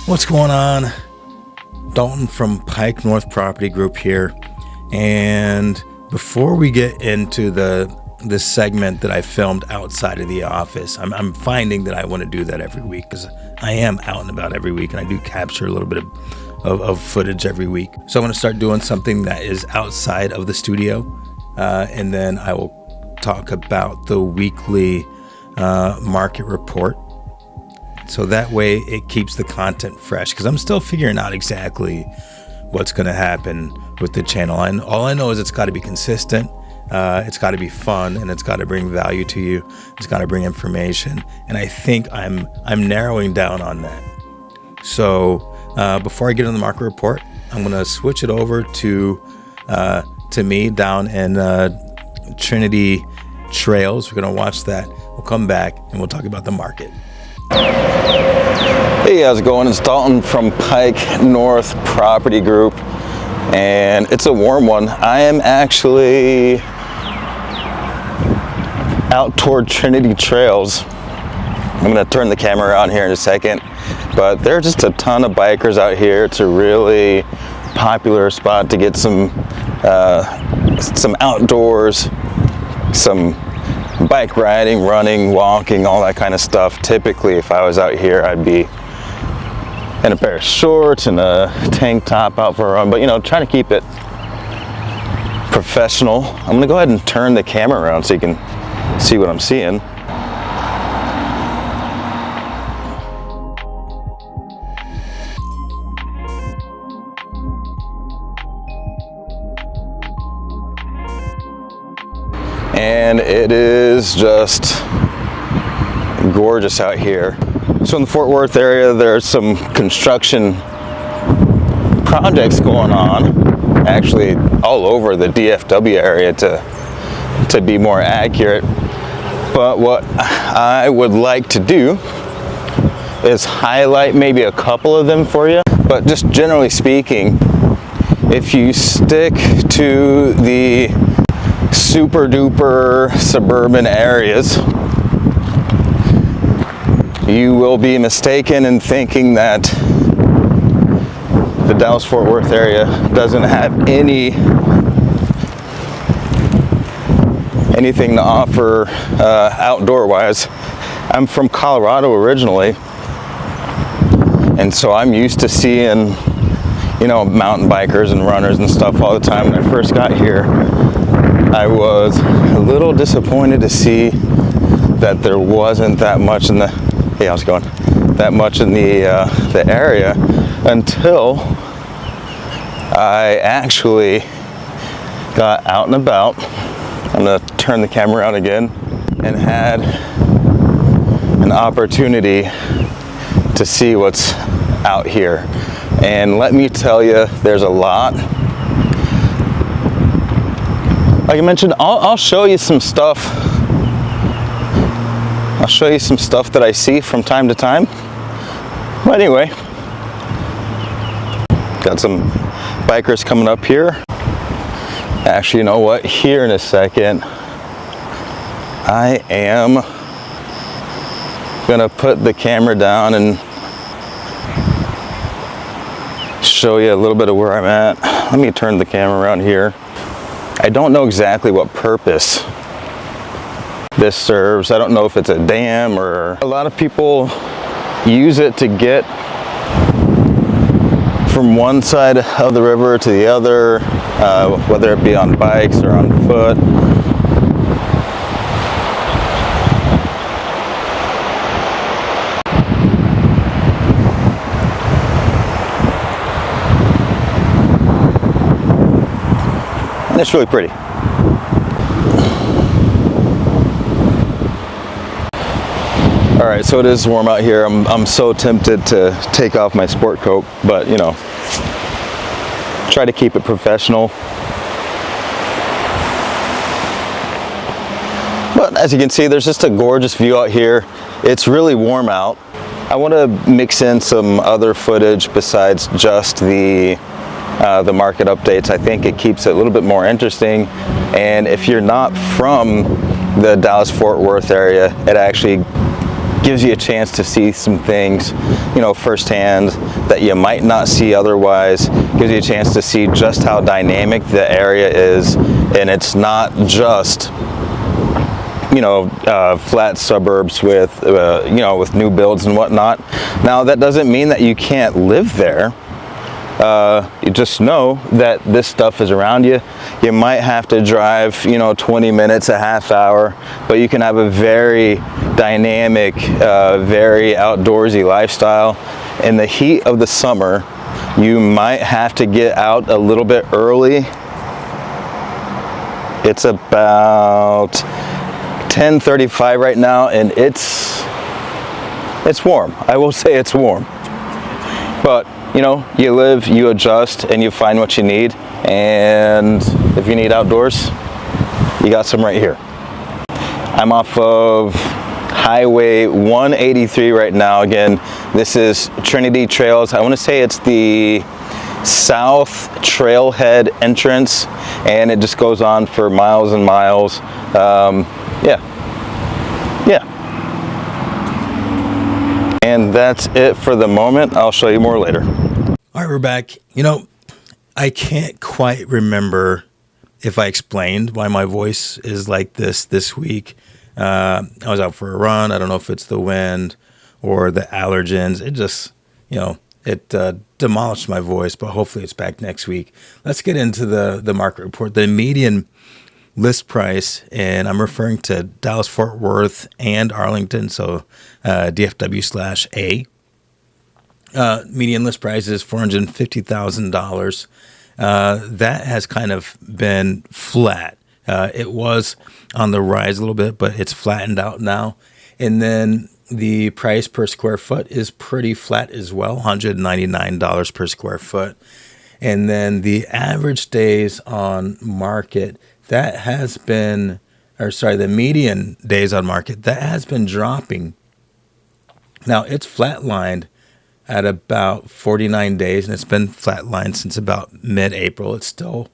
What's going on? Dalton from Pike North Property Group here. And before we get into this segment that I filmed outside of the office, I'm finding that I want to do that every week because I am out and about every week and I do capture a little bit of footage every week. So I'm going to start doing something that is outside of the studio, and then I will talk about the weekly market report. So that way it keeps the content fresh because I'm still figuring out exactly what's going to happen with the channel. And all I know is it's got to be consistent, it's got to be fun, and it's got to bring value to you. It's got to bring information. And I think I'm narrowing down on that. So before I get on the market report, I'm going to switch it over to me down in Trinity Trails. We're going to watch that. We'll come back and we'll talk about the market. Hey, how's it going? It's Dalton from Pike North Property Group, and it's a warm one. I am actually out toward Trinity Trails. I'm going to turn the camera around here in a second, but there are just a ton of bikers out here. It's a really popular spot to get some outdoors, some bike riding, running, walking, all that kind of stuff. Typically, if I was out here, I'd be in a pair of shorts and a tank top out for a run, but you know, trying to keep it professional. I'm gonna go ahead and turn the camera around so you can see what I'm seeing. And it is just gorgeous out here. So in the Fort Worth area, there's some construction projects going on, actually all over the DFW area to be more accurate. But what I would like to do is highlight maybe a couple of them for you. But just generally speaking, if you stick to the super duper suburban areas, you will be mistaken in thinking that the Dallas-Fort Worth area doesn't have anything to offer outdoor wise. I'm from Colorado originally, and so I'm used to seeing, you know, mountain bikers and runners and stuff all the time. When I first got here, I was a little disappointed to see that there wasn't that much in the, hey, how's it going? That much in the area until I actually got out and about. I'm gonna turn the camera around again, and had an opportunity to see what's out here. And let me tell you, there's a lot. Like I mentioned, I'll show you some stuff. I'll show you some stuff that I see from time to time. But anyway, got some bikers coming up here. Actually, you know what? Here in a second, I am gonna put the camera down and show you a little bit of where I'm at. Let me turn the camera around here. I don't know exactly what purpose this serves. I don't know if it's a dam, or a lot of people use it to get from one side of the river to the other, whether it be on bikes or on foot. And it's really pretty. All right, so it is warm out here. I'm so tempted to take off my sport coat, but you know, try to keep it professional. But as you can see, there's just a gorgeous view out here. It's really warm out. I want to mix in some other footage besides just the market updates. I think it keeps it a little bit more interesting, and if you're not from the Dallas-Fort Worth area, it actually gives you a chance to see some things, firsthand that you might not see otherwise. Gives you a chance to see just how dynamic the area is, and it's not just flat suburbs with with new builds and whatnot. Now that doesn't mean that you can't live there. You just know that this stuff is around you. You might have to drive 20 minutes, a half hour, but you can have a very dynamic, very outdoorsy lifestyle. In the heat of the summer, you might have to get out a little bit early. It's about 10:35 right now, and it's warm. I will say it's warm, but you live, you adjust, and you find what you need. And if you need outdoors, you got some right here. I'm off of Highway 183 right now. Again, this is Trinity Trails. I want to say it's the south trailhead entrance, and it just goes on for miles and miles. Yeah. And that's it for the moment. I'll show you more later. All right, we're back. I can't quite remember if I explained why my voice is like this week. I was out for a run. I don't know if it's the wind or the allergens. It just, it demolished my voice, but hopefully it's back next week. Let's get into the market report. The median list price, and I'm referring to Dallas-Fort Worth and Arlington, so DFW/A. Median list price is $450,000. That has kind of been flat. It was on the rise a little bit, but it's flattened out now. And then the price per square foot is pretty flat as well, $199 per square foot. And then the average days on market, the median days on market, that has been dropping. Now it's flatlined at about 49 days, and it's been flatlined since about mid-April. It's still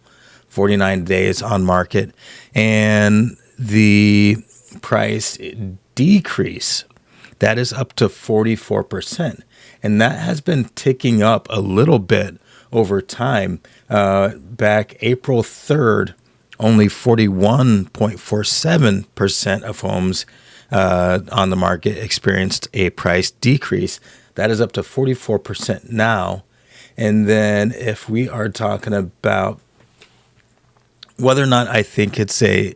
49 days on market. And the price decrease, that is up to 44%. And that has been ticking up a little bit over time. Back April 3rd, only 41.47% of homes on the market experienced a price decrease. That is up to 44% now. And then if we are talking about whether I think it's a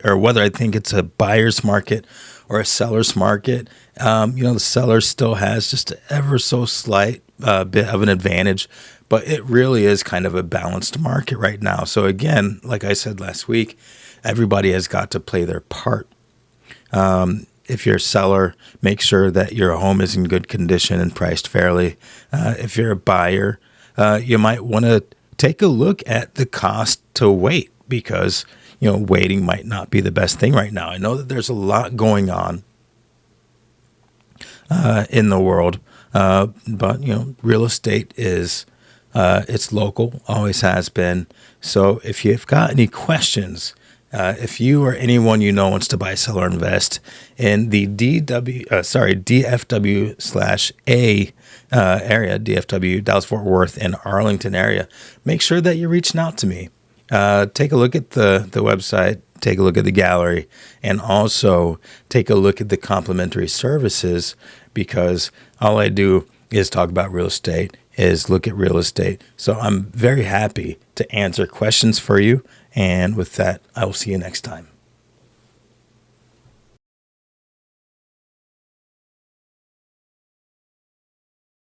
buyer's market or a seller's market, the seller still has just an ever so slight bit of an advantage, but it really is kind of a balanced market right now. So again, like I said last week, everybody has got to play their part. If you're a seller, make sure that your home is in good condition and priced fairly. If you're a buyer, you might want to take a look at the cost to wait, because waiting might not be the best thing right now. I know that there's a lot going on in the world, but real estate is it's local, always has been. So if you've got any questions, if you or anyone wants to buy, sell, or invest in the DFW/A area, DFW, Dallas-Fort Worth, and Arlington area, make sure that you're reaching out to me. Take a look at the website, take a look at the gallery, and also take a look at the complimentary services, because all I do is talk about real estate, is look at real estate. So I'm very happy to answer questions for you. And with that, I will see you next time.